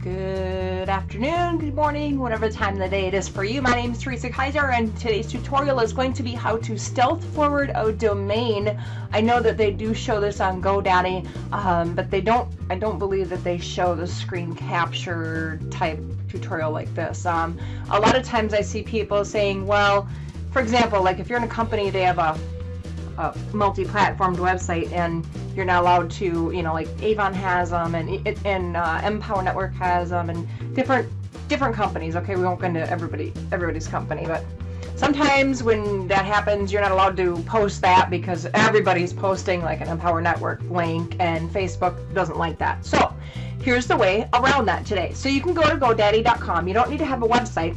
Good afternoon, good morning, whatever time of the day it is for you. My name is Teresa and today's tutorial is going to be how to stealth forward a domain. I know that they do show this on GoDaddy, but I don't believe that they show the screen capture type tutorial like this. A lot of times I see people saying, well, for example, like if you're in a company, they have a multi-platformed website and you're not allowed to, like Avon has them and Empower Network has them and different companies. Okay, we won't go into everybody's company, but sometimes when that happens, you're not allowed to post that because everybody's posting like an Empower Network link and Facebook doesn't like that. So here's the way around that today. So you can go to GoDaddy.com. You don't need to have a website.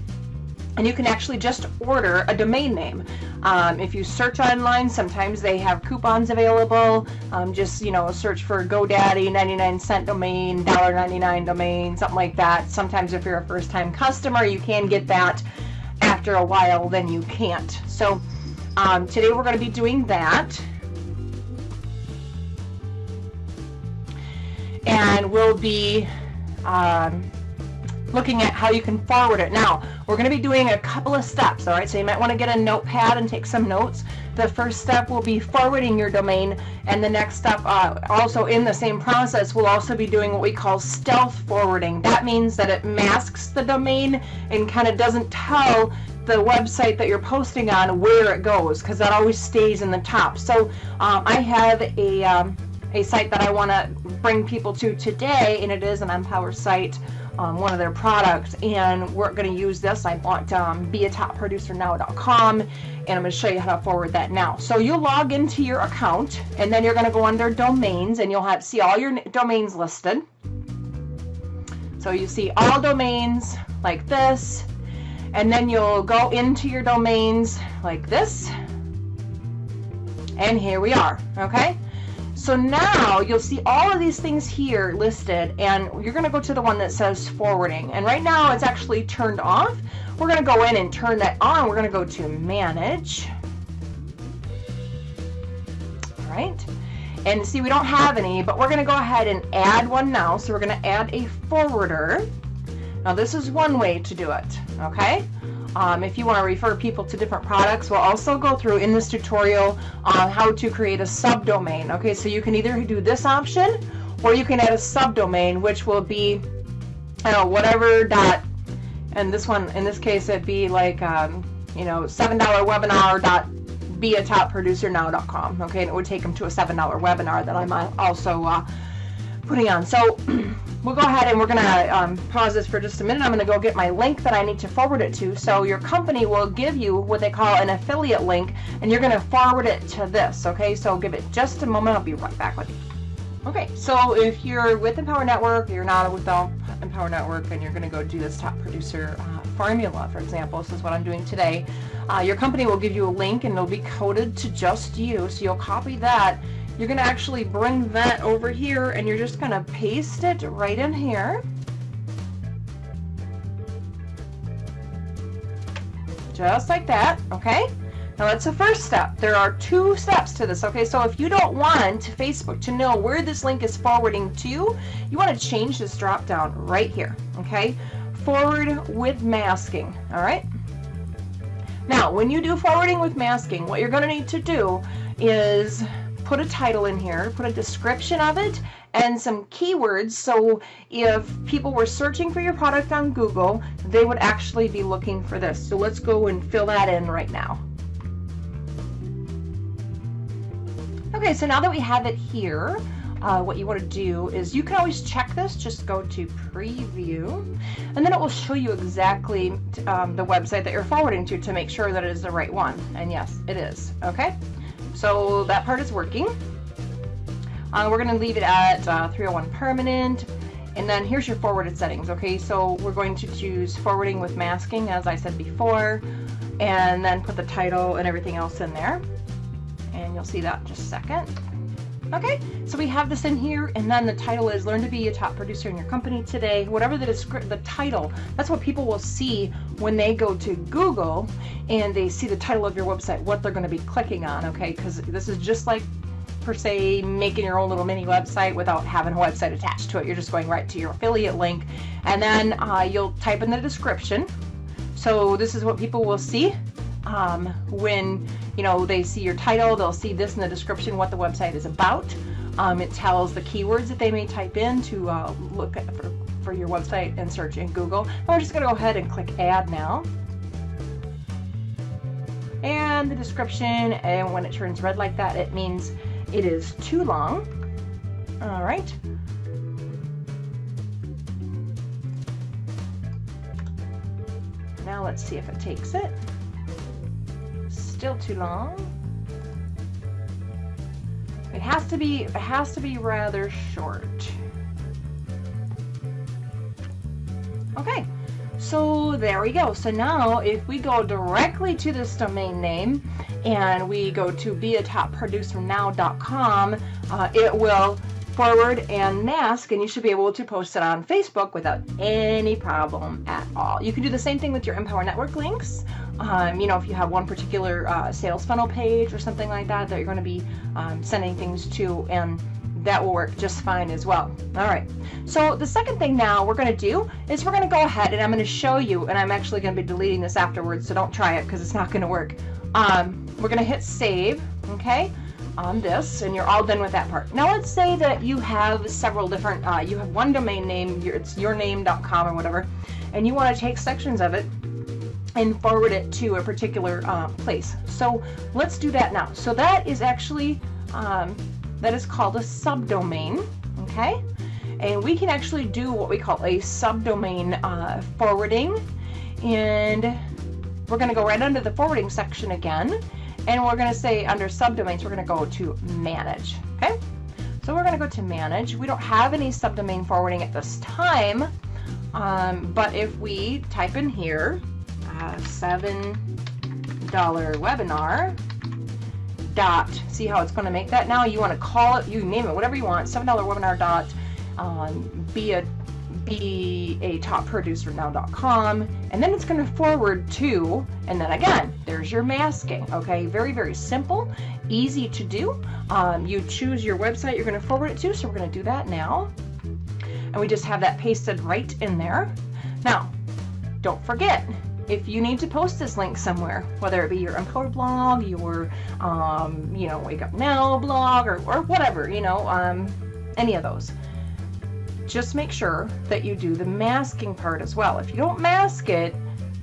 And you can actually just order a domain name. If you search online, sometimes they have coupons available. Just search for GoDaddy 99-cent domain, $1.99 domain, something like that. Sometimes if you're a first-time customer, you can get that. After a while, then you can't. So today we're going to be doing that. And we'll be looking at how you can forward it. Now, we're going to be doing a couple of steps, all right? So you might want to get a notepad and take some notes. The first step will be forwarding your domain, and the next step, also in the same process, we'll also be doing what we call stealth forwarding. That means that it masks the domain and kind of doesn't tell the website that you're posting on where it goes, because that always stays in the top. So I have a site that I want to bring people to today, and it is an Empower site. One of their products, and we're going to use this. I bought beatopproducernow.com, and I'm going to show you how to forward that now. So you'll log into your account, and then you're going to go under domains, and you'll see all your domains listed. So you see all domains like this, and then you'll go into your domains like this, and here we are. Okay. So now you'll see all of these things here listed, and you're going to go to the one that says forwarding. And right now it's actually turned off. We're going to go in and turn that on. We're going to go to manage. All right. And see, we don't have any, but we're going to go ahead and add one now. So we're going to add a forwarder. Now this is one way to do it. Okay. If you want to refer people to different products, we'll also go through in this tutorial on how to create a subdomain. Okay, so you can either do this option or you can add a subdomain, which will be whatever dot, and this one, in this case, it'd be like $7 webinar.beatopproducernow.com. Okay, and it would take them to a $7 webinar that I'm also putting on. So we'll go ahead and we're going to pause this for just a minute. I'm going to go get my link that I need to forward it to. So your company will give you what they call an affiliate link, and you're going to forward it to this. Okay, so give it just a moment. I'll be right back with you. Okay, so if you're with Empower Network, you're not with Empower Network, and you're going to go do this top producer formula, for example. This is what I'm doing today. Your company will give you a link, and it'll be coded to just you. So you'll copy that. You're going to actually bring that over here, and you're just going to paste it right in here. Just like that, okay? Now that's the first step. There are two steps to this, okay? So if you don't want Facebook to know where this link is forwarding to, you want to change this drop down right here, okay? Forward with masking, all right? Now, when you do forwarding with masking, what you're going to need to do is put a title in here, put a description of it, and some keywords, so if people were searching for your product on Google, they would actually be looking for this. So let's go and fill that in right now. Okay, so now that we have it here, what you want to do is you can always check this. Just go to preview, and then it will show you exactly the website that you're forwarding to make sure that it is the right one. And yes, it is. Okay. So that part is working. We're going to leave it at 301 permanent, and then here's your forwarded settings. Okay, so we're going to choose forwarding with masking, as I said before, and then put the title and everything else in there, and you'll see that in just a second. Okay, so we have this in here, and then the title is Learn to Be a Top Producer in Your Company Today. Whatever the title, that's what people will see when they go to Google and they see the title of your website, what they're going to be clicking on, okay? Because this is just like per se making your own little mini website without having a website attached to it. You're just going right to your affiliate link, and then you'll type in the description. So this is what people will see when they see your title. They'll see this in the description, what the website is about. It tells the keywords that they may type in to look at for your website and search in Google. And we're just going to go ahead and click add now. And the description, and when it turns red like that, it means it is too long. All right. Now let's see if it takes it. Still too long. It has to be rather short. Okay, so there we go. So now if we go directly to this domain name and we go to beatopproducernow.com, it will forward and mask, and you should be able to post it on Facebook without any problem at all. You can do the same thing with your Empower Network links. If you have one particular sales funnel page or something like that you're going to be sending things to, and that will work just fine as well. All right, so the second thing now we're going to do is we're going to go ahead and I'm going to show you, and I'm actually going to be deleting this afterwards, so don't try it because it's not going to work. We're going to hit save, okay, on this, and you're all done with that part. Now let's say that you have several different, you have one domain name, it's yourname.com or whatever, and you want to take sections of it and forward it to a particular place. So let's do that now. So that is actually, that is called a subdomain, okay? And we can actually do what we call a subdomain forwarding, and we're gonna go right under the forwarding section again, and we're gonna say under subdomains, we're gonna go to manage, okay? So we're gonna go to manage. We don't have any subdomain forwarding at this time, but if we type in here, $7 webinar dot, see how it's going to make that now? You want to call it, you name it, whatever you want, $7 webinar dot be a topproducernow.com, and then it's going to forward to, and then again, there's your masking, okay? Very, very simple, easy to do. You choose your website you're going to forward it to, so we're going to do that now, and we just have that pasted right in there. Now, don't forget, if you need to post this link somewhere, whether it be your Empower blog, your, Wake Up Now blog, or whatever, any of those, just make sure that you do the masking part as well. If you don't mask it,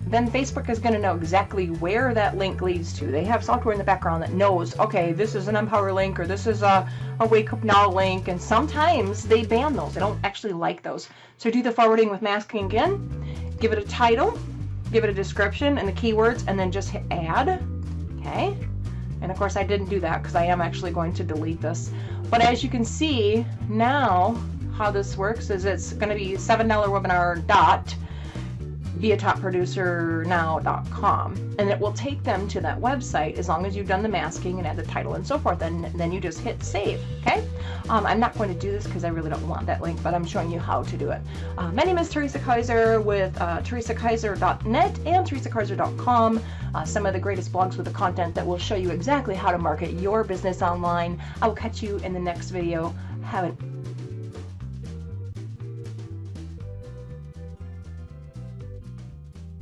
then Facebook is going to know exactly where that link leads to. They have software in the background that knows, okay, this is an Empower link, or this is a Wake Up Now link, and sometimes they ban those. They don't actually like those. So do the forwarding with masking again, give it a title, give it a description and the keywords, and then just hit add, okay? And of course I didn't do that because I am actually going to delete this. But as you can see now, how this works is it's going to be $7 webinar dot be a topproducernow.com, and it will take them to that website as long as you've done the masking and add the title and so forth, and then you just hit save, okay? I'm not going to do this because I really don't want that link, but I'm showing you how to do it. My name is Teresa Kaiser with teresakaiser.net and teresakaiser.com, some of the greatest blogs with the content that will show you exactly how to market your business online. I will catch you in the next video. Have an